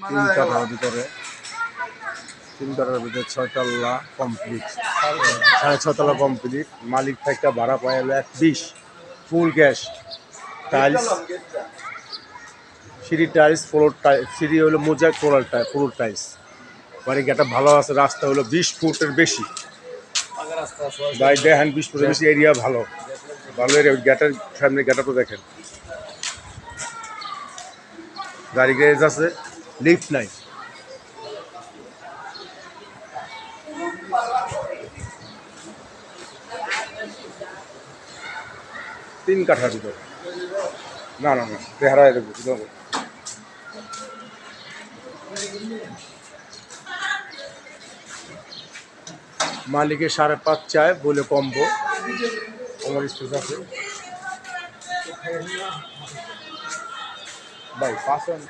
তিন কাঠার ভিতরে 3 কাঠার ভিতরে 6 তলা কমপ্লিট, 6.5 তলা কমপ্লিট। মালিক থেকে ভাড়া পাই হলো 120, ফুল ক্যাশ। টাইলস, সিঁড়ি টাইলস, ফ্লোর টাইলস, সিঁড়ি হলো মোজাইক, ফ্লোর টাইলস। বাড়ি গেটা ভালো আছে, রাস্তা হলো 20 ফুটের বেশি। ভাই দেখেন 20 ফুটের বেশি, এরিয়া ভালো ভালো এরিয়া। গেটের সামনে গেটা তো দেখেন, গাড়ি গ্যারেজ আছে, লিফট নাই। তিন কাঠার ভিতরে না না না চেহারায় দেখবো। মালিকে 5.5 চায় বলে কমবো, আমার স্পেস আছে ভাই 5।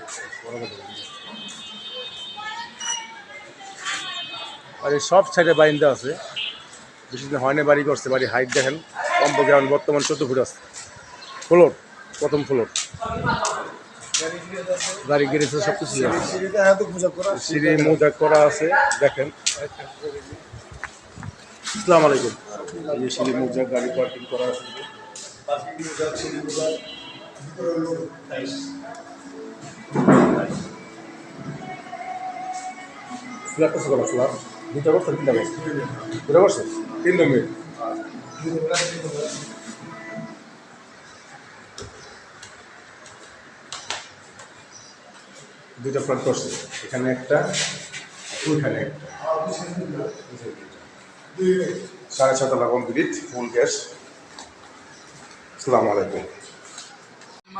আর এই সব সাইডে বাইন্দা আছে, বেশি দিন হয় না বাড়ি করছে। বাড়ি হাইট দেখেন, কম্পো গ্রাউন্ড বর্তমান 14 ফুট আছে। ফ্লোর, প্রথম ফ্লোর, গাড়ি গ্যারেজ সব কিছু আছে, সিঁড়ি মোজাক করা আছে দেখেন। আসসালামু আলাইকুম। এই সিঁড়ি মোজাক, গাড়ি পার্কিং করা আছে। ফ্ল্যাট আছে করা, ফ্ল্যাট 2টা করছে, 3টা করছে, 2টা করছে, 3 নম্বর। দুইটা ফ্ল্যাট করছে, এখানে একটা, ওইখানে একটা। 6.5 তলা কমপ্লিট, ফুল গ্যাস। আসসালামু আলাইকুম।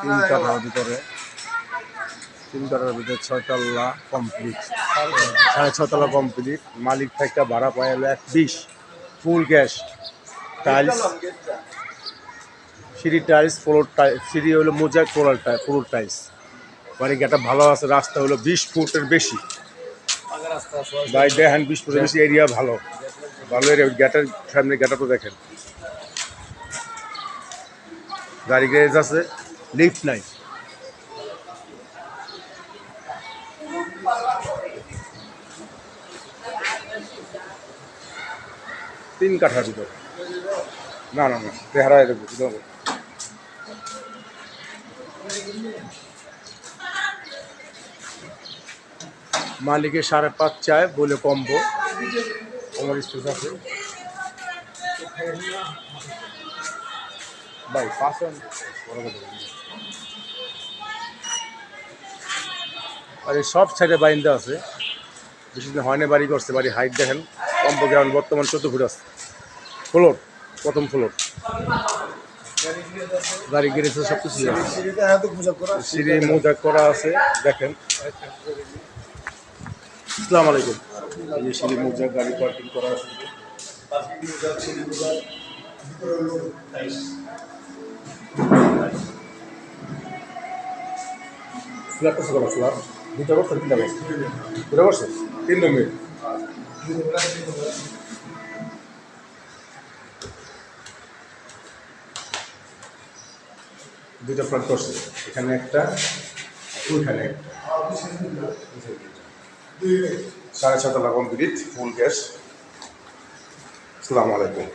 3 কাঠার ভিতরে 6 তলা কমপ্লিট, 6.5 তলা কমপ্লিট। মালিক থেকে ভাড়া পাই হলো 120, ফুল গ্যাস। টাইলস, সিঁড়ি টাইলস, ফ্লোর টাইলস, সিঁড়ি হলো মোজাইক, ফ্লোর টাইলস। বাড়ি গেটা ভালো আছে, রাস্তা হলো 20 ফুটের বেশি। ভাই দেখেন 20 ফুটের বেশি, এরিয়া ভালো ভালো এরিয়া। গেটের সামনে গেটা তো দেখেন, গাড়ি গ্যারেজ আছে, লিফট নাই। তিন কাঠার ভিতরে না না না চেহারায় দেখবো। মালিকে 5.5 চায় বলে কমবো, আমার স্পেস আছে ভাই 5। আর এই সব সাইডে বাইন্দা আছে, বেশি দিন হয় না বাড়ি করছে। বাড়ি হাইট দেখেন, কম্পো গ্রাউন্ড বর্তমান 14 ফুট আছে। ফ্লোর, প্রথম ফ্লোর, গাড়ি গ্যারেজ সব কিছু আছে, সিঁড়ি মোজাক করা আছে দেখেন। আসসালামু আলাইকুম। এই সিঁড়ি মোজাক, গাড়ি পার্কিং করা আছে। ফ্ল্যাট আছে করা, ফ্ল্যাট 2টা করছে, 3টা করছে, 2টা করছে, 3 নম্বর। দুইটা ফ্ল্যাট করছে, এখানে একটা, ওইখানে একটা। 6.5 তলা কমপ্লিট, ফুল গ্যাস। আসসালামু আলাইকুম।